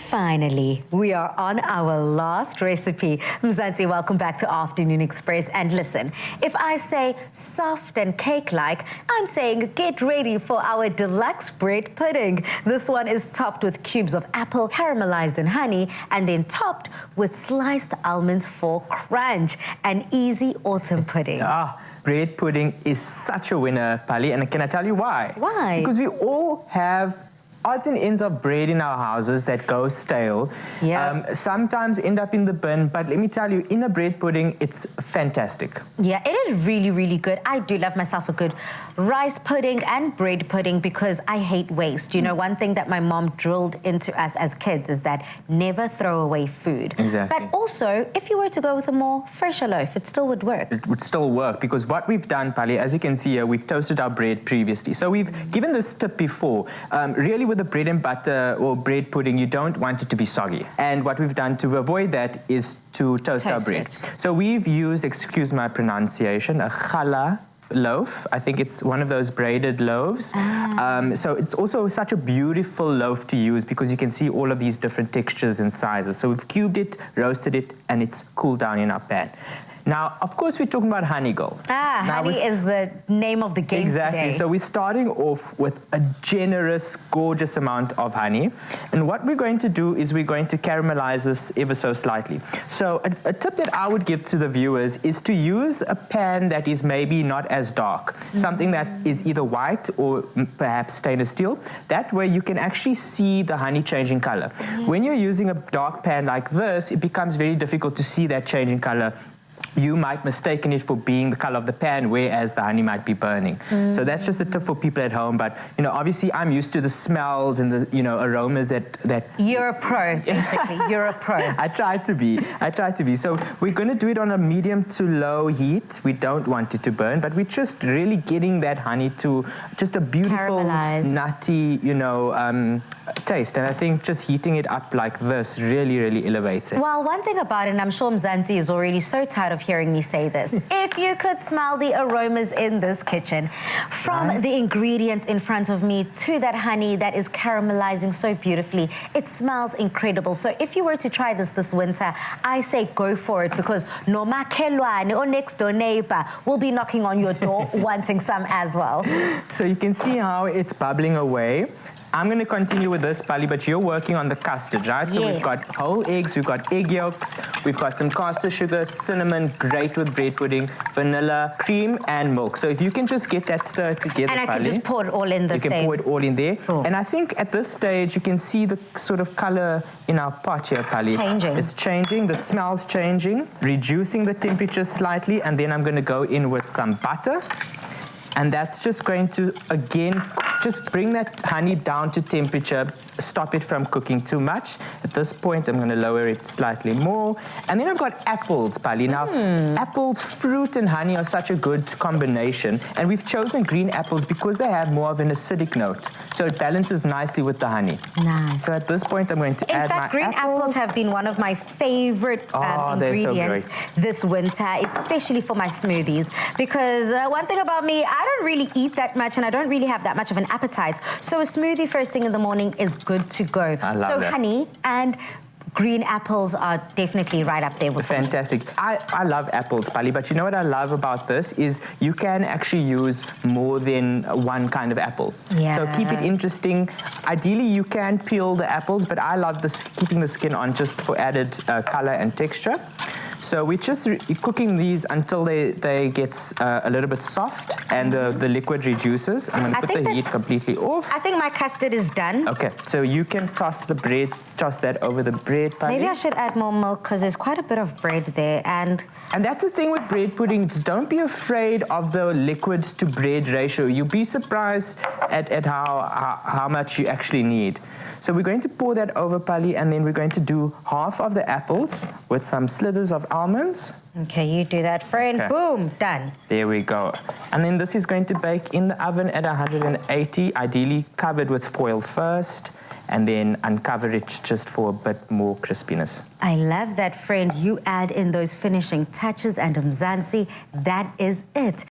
finally, we are on our last recipe. Mzansi, welcome back to Afternoon Express. And listen, if I say soft and cake-like, I'm saying get ready for our deluxe bread pudding. This one is topped with cubes of apple, caramelized in honey, and then topped with sliced almonds for crunch. An easy autumn pudding. Bread pudding is such a winner, Pali, and can I tell you why? Why? Because we all have odds and ends of bread in our houses that go stale. Yeah. Sometimes end up in the bin, but let me tell you, in a bread pudding, it's fantastic. Yeah, it is really, really good. I do love myself a good rice pudding and bread pudding because I hate waste. You know, one thing that my mom drilled into us as kids is that never throw away food. Exactly. But also, if you were to go with a more fresher loaf, it still would work. It would still work because what we've done, Pali, as you can see here, we've toasted our bread previously. So we've given this tip before. Really, with the bread and butter or bread pudding, you don't want it to be soggy. And what we've done to avoid that is to toast our bread. So we've used, excuse my pronunciation, a challah loaf. I think it's one of those braided loaves. So it's also such a beautiful loaf to use because you can see all of these different textures and sizes. So we've cubed it, roasted it, and it's cooled down in our pan. Now, of course, we're talking about honey girl. Honey is the name of the game exactly. today. So we're starting off with a generous, gorgeous amount of honey. And what we're going to do is we're going to caramelize this ever so slightly. So a tip that I would give to the viewers is to use a pan that is maybe not as dark. Something that is either white or perhaps stainless steel. That way you can actually see the honey changing color. When you're using a dark pan like this, it becomes very difficult to see that changing color. You might mistaken it for being the color of the pan, whereas the honey might be burning. So that's just a tip for people at home. But, you know, obviously I'm used to the smells and the, you know, aromas that... You're a pro, basically. You're a pro. I try to be. So we're going to do it on a medium to low heat. We don't want it to burn, but we're just really getting that honey to just a beautiful, nutty, you know, taste. And I think just heating it up like this really, really elevates it. Well, one thing about it, and I'm sure Mzansi is already so tired of hearing me say this, if you could smell the aromas in this kitchen, from the ingredients in front of me to that honey that is caramelizing so beautifully, it smells incredible. So if you were to try this winter, I say go for it because Noma Kelwane or next door neighbor will be knocking on your door wanting some as well. So you can see how it's bubbling away. I'm going to continue with this, Pali, but you're working on the custard, right? So we've got whole eggs, we've got egg yolks, we've got some caster sugar, cinnamon, great with bread pudding, vanilla, cream, and milk. So if you can just get that stirred together, and I Pali, can just pour it all in the same. You can pour it all in there. And I think at this stage, you can see the sort of color in our pot here, Pali. Changing. It's changing, the smell's changing, reducing the temperature slightly, and then I'm going to go in with some butter. And that's just going to, again, just bring that honey down to temperature, stop it from cooking too much. At this point, I'm going to lower it slightly more. And then I've got apples, Pali. Now, apples, fruit, and honey are such a good combination. And we've chosen green apples because they have more of an acidic note. So it balances nicely with the honey. Nice. So at this point, I'm going to add my apples. In fact, green apples have been one of my favorite ingredients this winter, especially for my smoothies. Because one thing about me, I don't really eat that much and I don't really have that much of an appetite. So a smoothie first thing in the morning is good to go. I love that. Honey and green apples are definitely right up there with Fantastic. I love apples, Pali, but you know what I love about this is you can actually use more than one kind of apple. So keep it interesting. Ideally, you can peel the apples, but I love keeping the skin on just for added color and texture. So we're just cooking these until they get a little bit soft and the liquid reduces. I'm going to put the heat completely off. I think my custard is done. Okay, so you can toss that over the bread, Pali. Maybe I should add more milk because there's quite a bit of bread there. And that's the thing with bread pudding. Just don't be afraid of the liquid to bread ratio. You'll be surprised at how much you actually need. So we're going to pour that over, Pali, and then we're going to do half of the apples with some slithers of almonds. Okay, you do that, friend. Okay. Boom, done. There we go. And then this is going to bake in the oven at 180, ideally covered with foil first, and then uncover it just for a bit more crispiness. I love that, friend. You add in those finishing touches, and Mzansi, that is it.